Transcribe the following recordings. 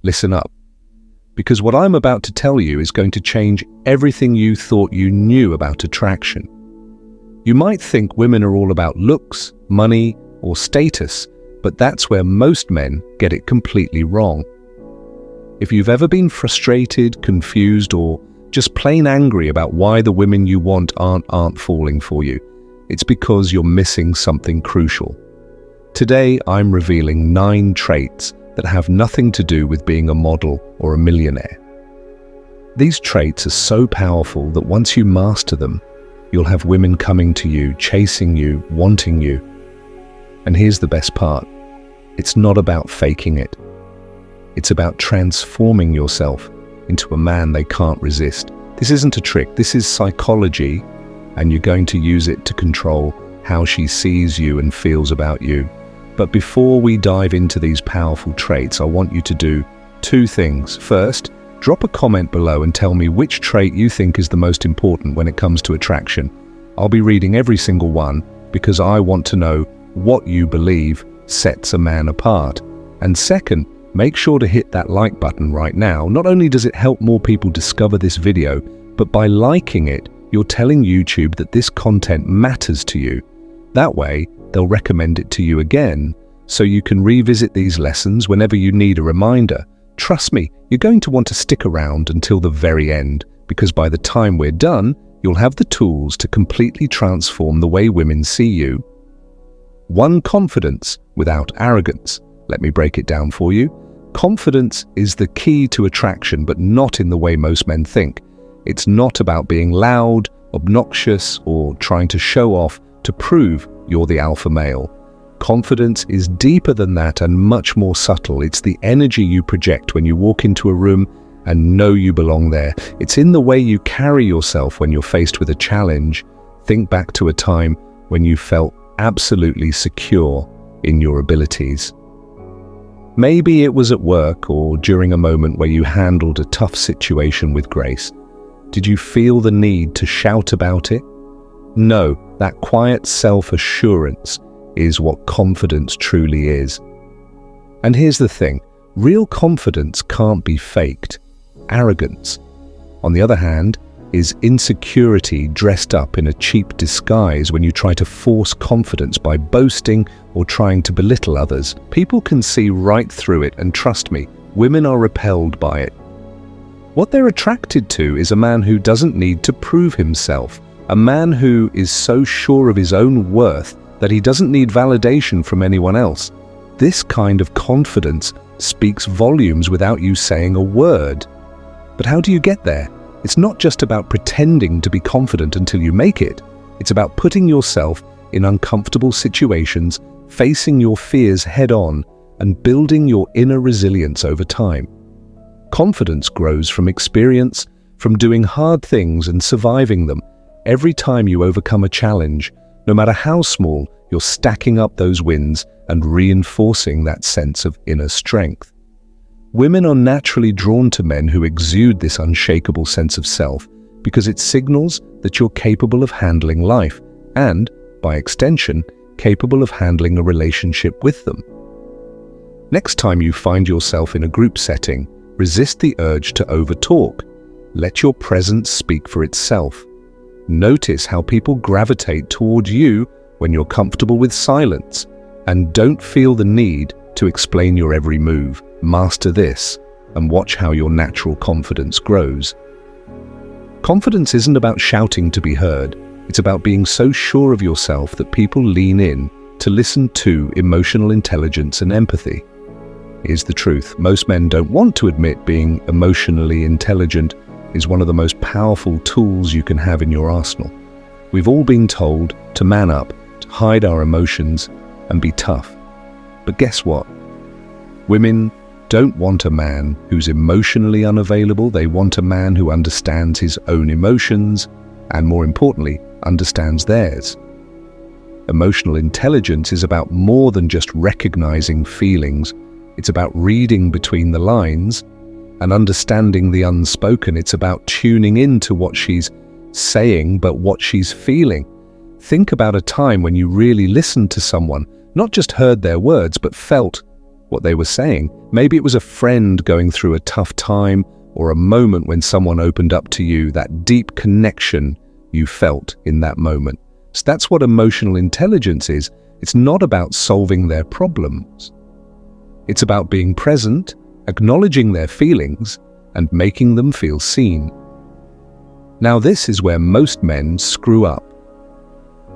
listen up. Because what I'm about to tell you is going to change everything you thought you knew about attraction. You might think women are all about looks, money, or status, but that's where most men get it completely wrong. If you've ever been frustrated, confused, or just plain angry about why the women you want aren't falling for you, it's because you're missing something crucial. Today, I'm revealing 9 traits that have nothing to do with being a model or a millionaire. These traits are so powerful that once you master them, you'll have women coming to you, chasing you, wanting you. And here's the best part. It's not about faking it. It's about transforming yourself into a man they can't resist. This isn't a trick, this is psychology, and you're going to use it to control how she sees you and feels about you. But before we dive into these powerful traits, I want you to do 2 things. First, drop a comment below and tell me which trait you think is the most important when it comes to attraction. I'll be reading every single one because I want to know what you believe sets a man apart. And second, make sure to hit that like button right now. Not only does it help more people discover this video, but by liking it, you're telling YouTube that this content matters to you. That way, they'll recommend it to you again, so you can revisit these lessons whenever you need a reminder. Trust me, you're going to want to stick around until the very end, because by the time we're done, you'll have the tools to completely transform the way women see you. 1. Confidence without arrogance. Let me break it down for you. Confidence is the key to attraction, but not in the way most men think. It's not about being loud, obnoxious, or trying to show off to prove you're the alpha male. Confidence is deeper than that and much more subtle. It's the energy you project when you walk into a room and know you belong there. It's in the way you carry yourself when you're faced with a challenge. Think back to a time when you felt absolutely secure in your abilities. Maybe it was at work or during a moment where you handled a tough situation with grace. Did you feel the need to shout about it? No, that quiet self-assurance is what confidence truly is. And here's the thing, real confidence can't be faked. Arrogance, on the other hand, is insecurity dressed up in a cheap disguise. When you try to force confidence by boasting or trying to belittle others, people can see right through it, and trust me, women are repelled by it. What they're attracted to is a man who doesn't need to prove himself, a man who is so sure of his own worth that he doesn't need validation from anyone else. This kind of confidence speaks volumes without you saying a word. But how do you get there? It's not just about pretending to be confident until you make it. It's about putting yourself in uncomfortable situations, facing your fears head-on, and building your inner resilience over time. Confidence grows from experience, from doing hard things and surviving them. Every time you overcome a challenge, no matter how small, you're stacking up those wins and reinforcing that sense of inner strength. Women are naturally drawn to men who exude this unshakable sense of self because it signals that you're capable of handling life and, by extension, capable of handling a relationship with them. Next time you find yourself in a group setting, resist the urge to overtalk. Let your presence speak for itself. Notice how people gravitate toward you when you're comfortable with silence, and don't feel the need to explain your every move. Master this and watch how your natural confidence grows. Confidence isn't about shouting to be heard. It's about being so sure of yourself that people lean in to listen to emotional intelligence and empathy. Here's the truth. Most men don't want to admit being emotionally intelligent is one of the most powerful tools you can have in your arsenal. We've all been told to man up, to hide our emotions, and be tough. But guess what? Women don't want a man who's emotionally unavailable. They want a man who understands his own emotions and, more importantly, understands theirs. Emotional intelligence is about more than just recognizing feelings. It's about reading between the lines and understanding the unspoken. It's about tuning into what she's saying, but what she's feeling. Think about a time when you really listened to someone, not just heard their words, but felt what they were saying. Maybe it was a friend going through a tough time, or a moment when someone opened up to you, that deep connection you felt in that moment. So that's what emotional intelligence is. It's not about solving their problems. It's about being present, acknowledging their feelings, and making them feel seen. Now, this is where most men screw up.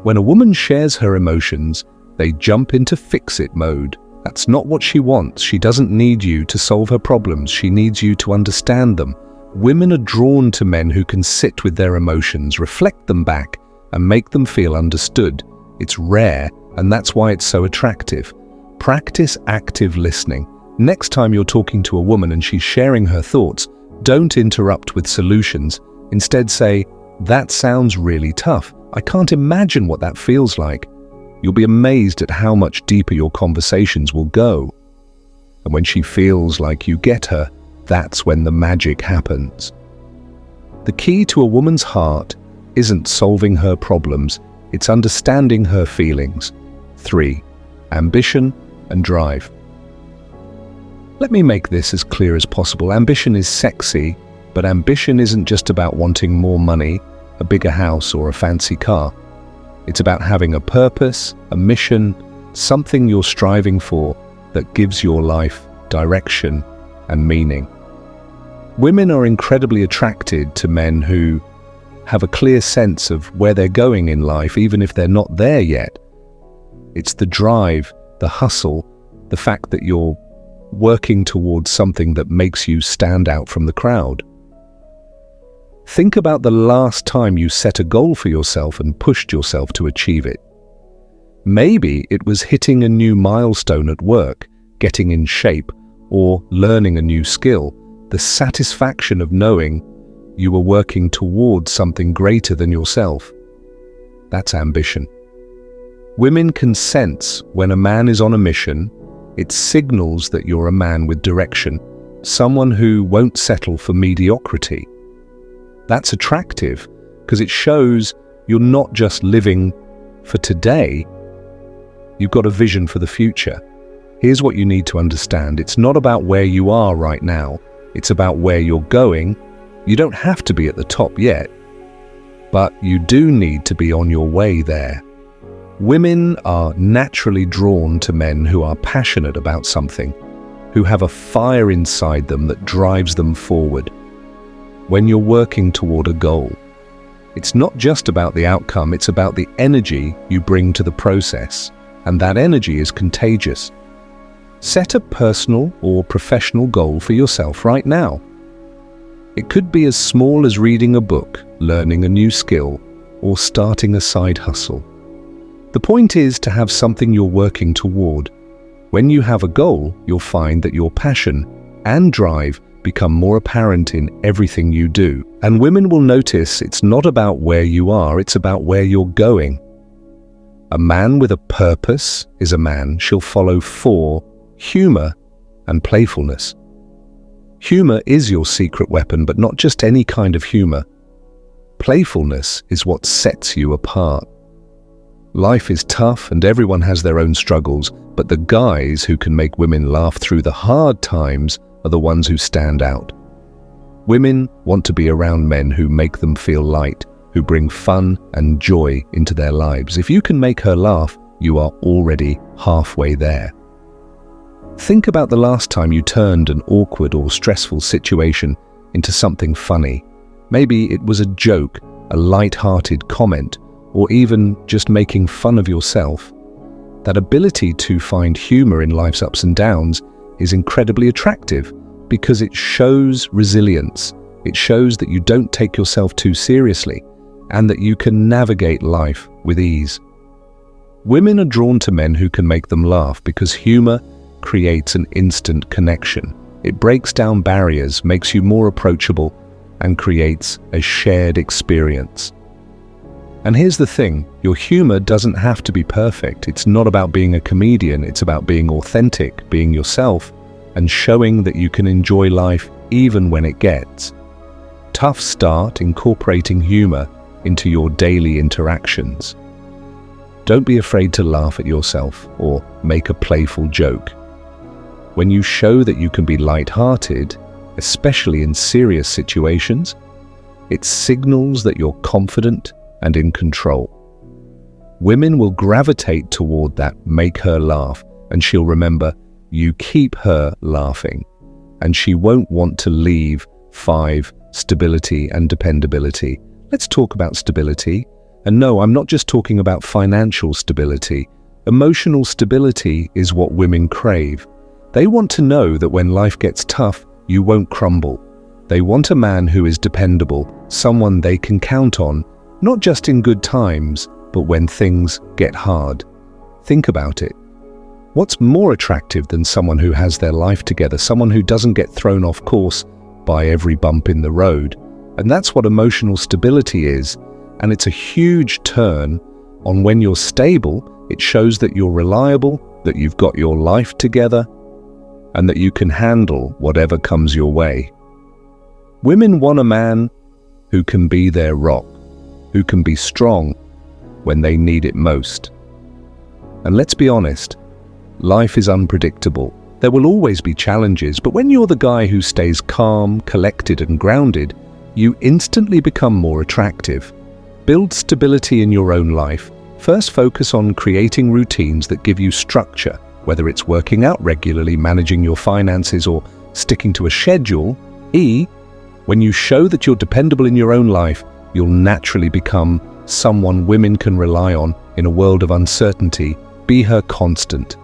When a woman shares her emotions, they jump into fix-it mode. That's not what she wants. She doesn't need you to solve her problems. She needs you to understand them. Women are drawn to men who can sit with their emotions, reflect them back, and make them feel understood. It's rare, and that's why it's so attractive. Practice active listening. Next time you're talking to a woman and she's sharing her thoughts, don't interrupt with solutions. Instead say, "That sounds really tough. I can't imagine what that feels like." You'll be amazed at how much deeper your conversations will go. And when she feels like you get her, that's when the magic happens. The key to a woman's heart isn't solving her problems, it's understanding her feelings. 3. Ambition and drive. Let me make this as clear as possible. Ambition is sexy, but ambition isn't just about wanting more money, a bigger house, or a fancy car. It's about having a purpose, a mission, something you're striving for that gives your life direction and meaning. Women are incredibly attracted to men who have a clear sense of where they're going in life, even if they're not there yet. It's the drive, the hustle, the fact that you're working towards something that makes you stand out from the crowd. Think about the last time you set a goal for yourself and pushed yourself to achieve it. Maybe it was hitting a new milestone at work, getting in shape, or learning a new skill. The satisfaction of knowing you were working towards something greater than yourself. That's ambition. Women can sense when a man is on a mission. It signals that you're a man with direction, someone who won't settle for mediocrity. That's attractive because it shows you're not just living for today, you've got a vision for the future. Here's what you need to understand. It's not about where you are right now, it's about where you're going. You don't have to be at the top yet, but you do need to be on your way there. Women are naturally drawn to men who are passionate about something, who have a fire inside them that drives them forward. When you're working toward a goal, it's not just about the outcome, it's about the energy you bring to the process, and that energy is contagious. Set a personal or professional goal for yourself right now. It could be as small as reading a book, learning a new skill, or starting a side hustle. The point is to have something you're working toward. When you have a goal, you'll find that your passion and drive become more apparent in everything you do. And women will notice it's not about where you are, it's about where you're going. A man with a purpose is a man she'll follow for humor and playfulness. Humor is your secret weapon, but not just any kind of humor. Playfulness is what sets you apart. Life is tough and everyone has their own struggles, but the guys who can make women laugh through the hard times are the ones who stand out. Women want to be around men who make them feel light, who bring fun and joy into their lives. If you can make her laugh, you are already halfway there. Think about the last time you turned an awkward or stressful situation into something funny. Maybe it was a joke, a light-hearted comment, or even just making fun of yourself. That ability to find humor in life's ups and downs is incredibly attractive because it shows resilience. It shows that you don't take yourself too seriously and that you can navigate life with ease. Women are drawn to men who can make them laugh because humor creates an instant connection. It breaks down barriers, makes you more approachable, and creates a shared experience. And here's the thing, your humor doesn't have to be perfect. It's not about being a comedian, it's about being authentic, being yourself, and showing that you can enjoy life even when it gets tough. Start incorporating humor into your daily interactions. Don't be afraid to laugh at yourself or make a playful joke. When you show that you can be light-hearted, especially in serious situations, it signals that you're confident and in control. Women will gravitate toward that "make her laugh," and she'll remember you keep her laughing, and she won't want to leave. 5. Stability and dependability. Let's talk about stability. And no, I'm not just talking about financial stability. Emotional stability is what women crave. They want to know that when life gets tough, you won't crumble. They want a man who is dependable, someone they can count on, not just in good times, but when things get hard. Think about it. What's more attractive than someone who has their life together, someone who doesn't get thrown off course by every bump in the road? And that's what emotional stability is. And it's a huge turn on when you're stable. It shows that you're reliable, that you've got your life together, and that you can handle whatever comes your way. Women want a man who can be their rock, who can be strong when they need it most. And let's be honest, life is unpredictable. There will always be challenges, but when you're the guy who stays calm, collected, and grounded, you instantly become more attractive. Build stability in your own life. First, focus on creating routines that give you structure, whether it's working out regularly, managing your finances, or sticking to a schedule. When you show that you're dependable in your own life, you'll naturally become someone women can rely on in a world of uncertainty. Be her constant.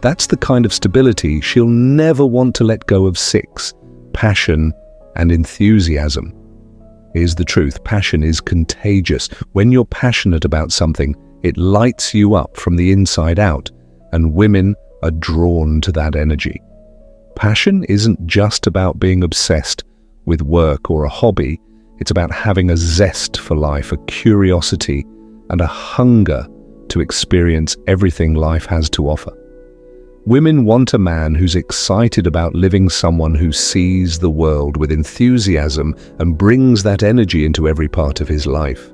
That's the kind of stability she'll never want to let go of. 6. Passion and enthusiasm. Here's the truth. Passion is contagious. When you're passionate about something, it lights you up from the inside out, and women are drawn to that energy. Passion isn't just about being obsessed with work or a hobby. It's about having a zest for life, a curiosity, and a hunger to experience everything life has to offer. Women want a man who's excited about living, someone who sees the world with enthusiasm and brings that energy into every part of his life.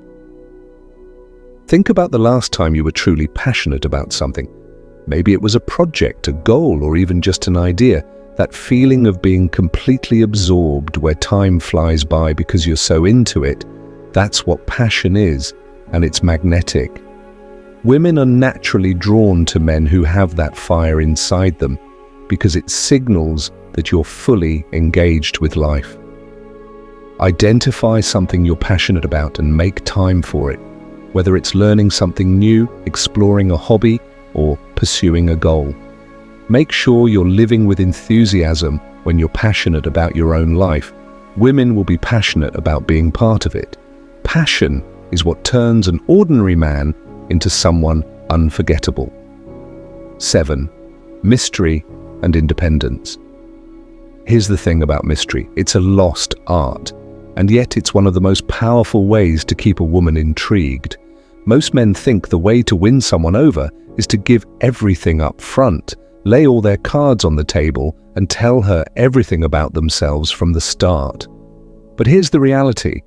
Think about the last time you were truly passionate about something. Maybe it was a project, a goal, or even just an idea. That feeling of being completely absorbed where time flies by because you're so into it, that's what passion is, and it's magnetic. Women are naturally drawn to men who have that fire inside them because it signals that you're fully engaged with life. Identify something you're passionate about and make time for it, whether it's learning something new, exploring a hobby, or pursuing a goal. Make sure you're living with enthusiasm when you're passionate about your own life. Women will be passionate about being part of it. Passion is what turns an ordinary man into someone unforgettable. 7. Mystery and independence. Here's the thing about mystery. It's a lost art, and yet it's one of the most powerful ways to keep a woman intrigued. Most men think the way to win someone over is to give everything up front, lay all their cards on the table, and tell her everything about themselves from the start. But here's the reality.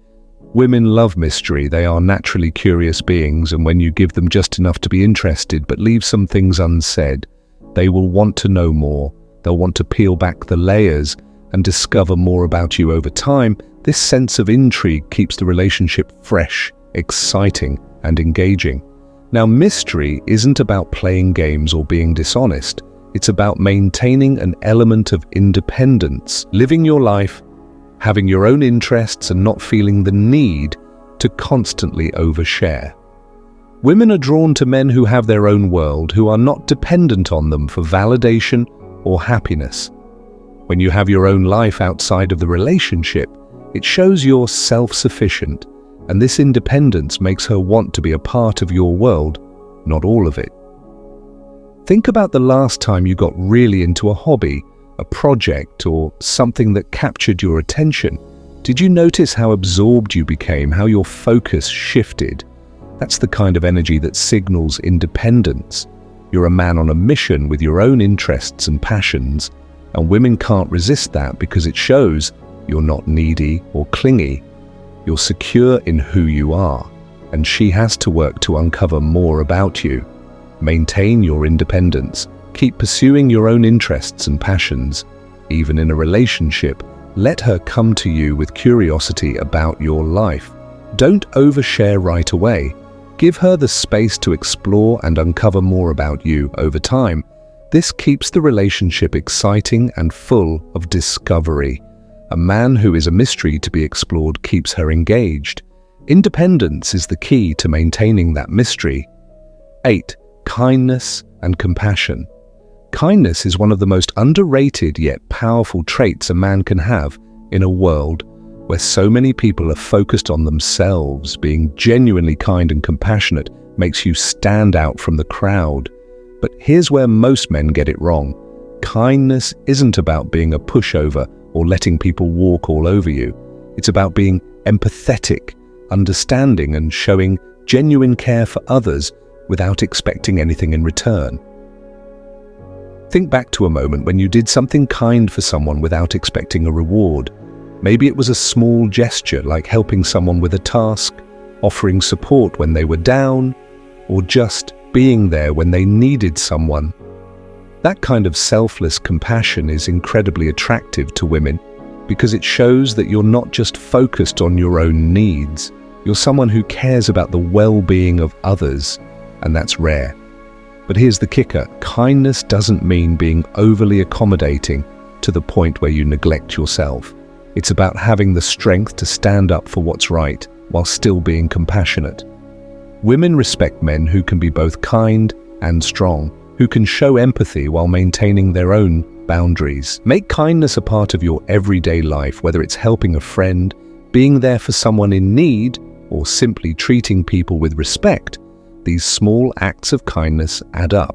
Women love mystery. They are naturally curious beings, and when you give them just enough to be interested but leave some things unsaid, they will want to know more. They'll want to peel back the layers and discover more about you over time. This sense of intrigue keeps the relationship fresh, exciting, and engaging. Now, mystery isn't about playing games or being dishonest. It's about maintaining an element of independence, living your life, having your own interests, and not feeling the need to constantly overshare. Women are drawn to men who have their own world, who are not dependent on them for validation or happiness. When you have your own life outside of the relationship, it shows you're self-sufficient, and this independence makes her want to be a part of your world, not all of it. Think about the last time you got really into a hobby, a project, or something that captured your attention. Did you notice how absorbed you became, how your focus shifted? That's the kind of energy that signals independence. You're a man on a mission with your own interests and passions, and women can't resist that because it shows you're not needy or clingy. You're secure in who you are, and she has to work to uncover more about you. Maintain your independence. Keep pursuing your own interests and passions. Even in a relationship, let her come to you with curiosity about your life. Don't overshare right away. Give her the space to explore and uncover more about you over time. This keeps the relationship exciting and full of discovery. A man who is a mystery to be explored keeps her engaged. Independence is the key to maintaining that mystery. 8. Kindness and compassion. Kindness is one of the most underrated yet powerful traits a man can have in a world where so many people are focused on themselves. Being genuinely kind and compassionate makes you stand out from the crowd. But here's where most men get it wrong. Kindness isn't about being a pushover or letting people walk all over you. It's about being empathetic, understanding, and showing genuine care for others without expecting anything in return. Think back to a moment when you did something kind for someone without expecting a reward. Maybe it was a small gesture like helping someone with a task, offering support when they were down, or just being there when they needed someone. That kind of selfless compassion is incredibly attractive to women because it shows that you're not just focused on your own needs. You're someone who cares about the well-being of others, and that's rare. But here's the kicker. Kindness doesn't mean being overly accommodating to the point where you neglect yourself. It's about having the strength to stand up for what's right while still being compassionate. Women respect men who can be both kind and strong, who can show empathy while maintaining their own boundaries. Make kindness a part of your everyday life, whether it's helping a friend, being there for someone in need, or simply treating people with respect. These small acts of kindness add up.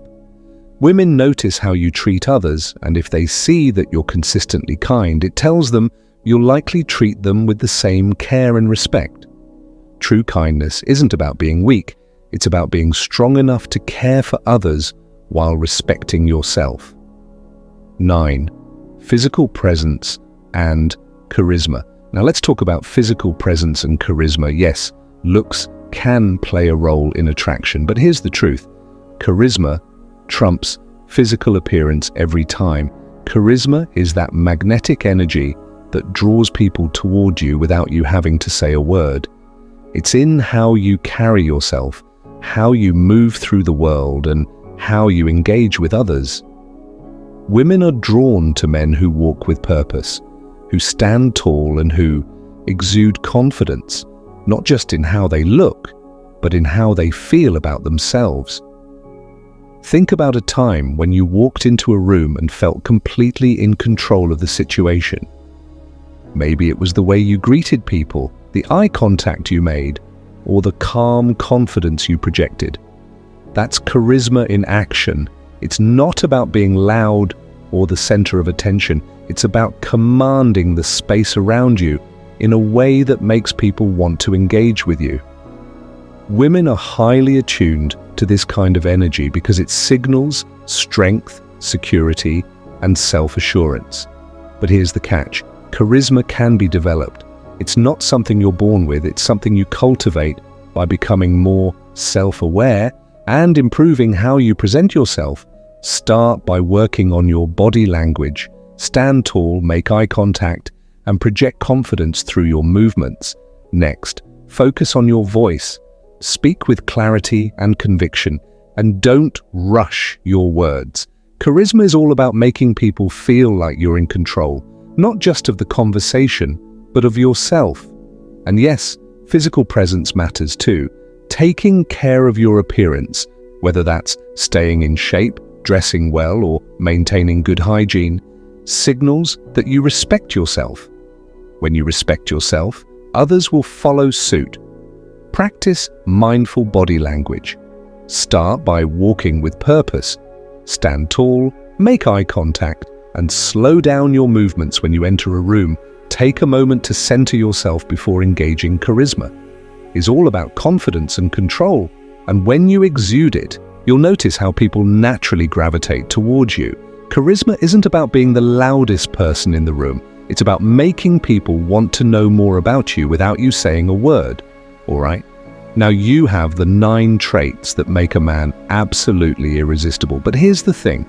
Women notice how you treat others, and if they see that you're consistently kind, it tells them you'll likely treat them with the same care and respect. True kindness isn't about being weak, it's about being strong enough to care for others while respecting yourself. 9. Physical presence and charisma. Now let's talk about physical presence and charisma. Yes, looks can play a role in attraction, but here's the truth. Charisma trumps physical appearance every time. Charisma is that magnetic energy that draws people toward you without you having to say a word. It's in how you carry yourself, how you move through the world, and how you engage with others. Women are drawn to men who walk with purpose, who stand tall and who exude confidence, not just in how they look, but in how they feel about themselves. Think about a time when you walked into a room and felt completely in control of the situation. Maybe it was the way you greeted people, the eye contact you made, or the calm confidence you projected. That's charisma in action. It's not about being loud or the center of attention. It's about commanding the space around you in a way that makes people want to engage with you. Women are highly attuned to this kind of energy because it signals strength, security, and self-assurance. But here's the catch. Charisma can be developed. It's not something you're born with, it's something you cultivate by becoming more self-aware and improving how you present yourself. Start by working on your body language. Stand tall, make eye contact, and project confidence through your movements. Next, focus on your voice. Speak with clarity and conviction, and don't rush your words. Charisma is all about making people feel like you're in control, not just of the conversation, but of yourself. And yes, physical presence matters too. Taking care of your appearance, whether that's staying in shape, dressing well, or maintaining good hygiene, signals that you respect yourself. When you respect yourself, others will follow suit. Practice mindful body language. Start by walking with purpose. Stand tall, make eye contact, and slow down your movements when you enter a room. Take a moment to center yourself before engaging. Charisma is all about confidence and control, and when you exude it, you'll notice how people naturally gravitate towards you. Charisma isn't about being the loudest person in the room. It's about making people want to know more about you without you saying a word. All right? Now you have the 9 traits that make a man absolutely irresistible. But here's the thing.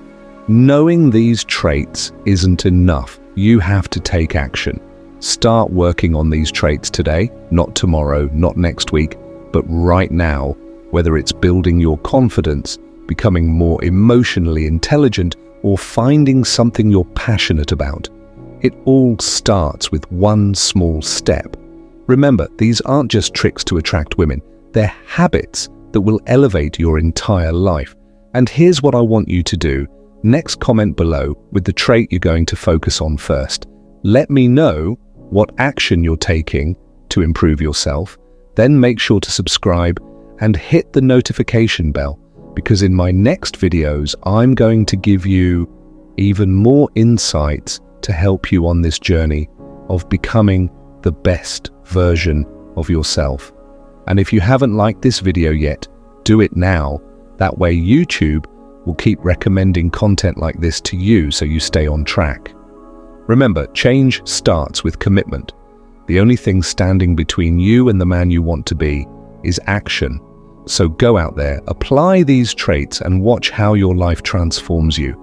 Knowing these traits isn't enough. You have to take action. Start working on these traits today, not tomorrow, not next week, but right now, whether it's building your confidence, becoming more emotionally intelligent, or finding something you're passionate about. It all starts with one small step. Remember, these aren't just tricks to attract women. They're habits that will elevate your entire life. And here's what I want you to do. Next, comment below with the trait you're going to focus on first. Let me know what action you're taking to improve yourself. Then make sure to subscribe and hit the notification bell, because in my next videos, I'm going to give you even more insights to help you on this journey of becoming the best version of yourself. And if you haven't liked this video yet, do it now. That way YouTube will keep recommending content like this to you so you stay on track. Remember, change starts with commitment. The only thing standing between you and the man you want to be is action. So go out there, apply these traits, and watch how your life transforms you.